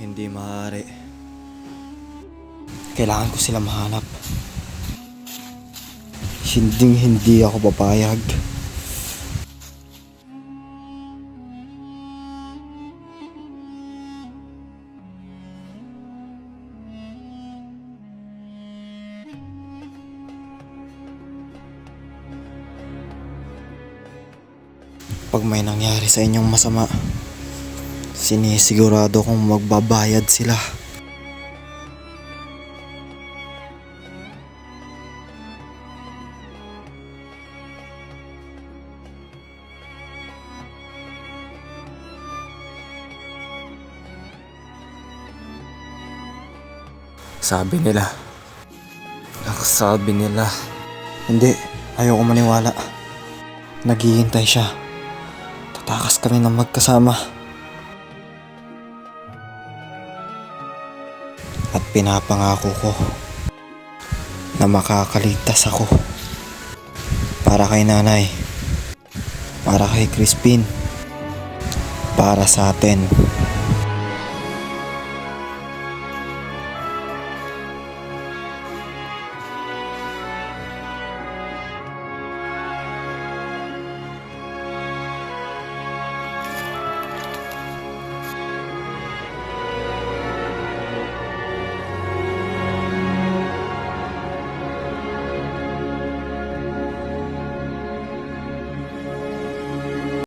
Hindi maaari. Kailangan ko sila mahanap. Hindi ako papayag. Pag may nangyari sa inyong masama, sinisigurado kong magbabayad sila. Sabi nila. Hindi, ayoko maniwala. Naghihintay siya. Tatakas kami ng magkasama. At pinapangako ko na makakaligtas ako. Para kay nanay. Para kay Crispin. Para sa atin.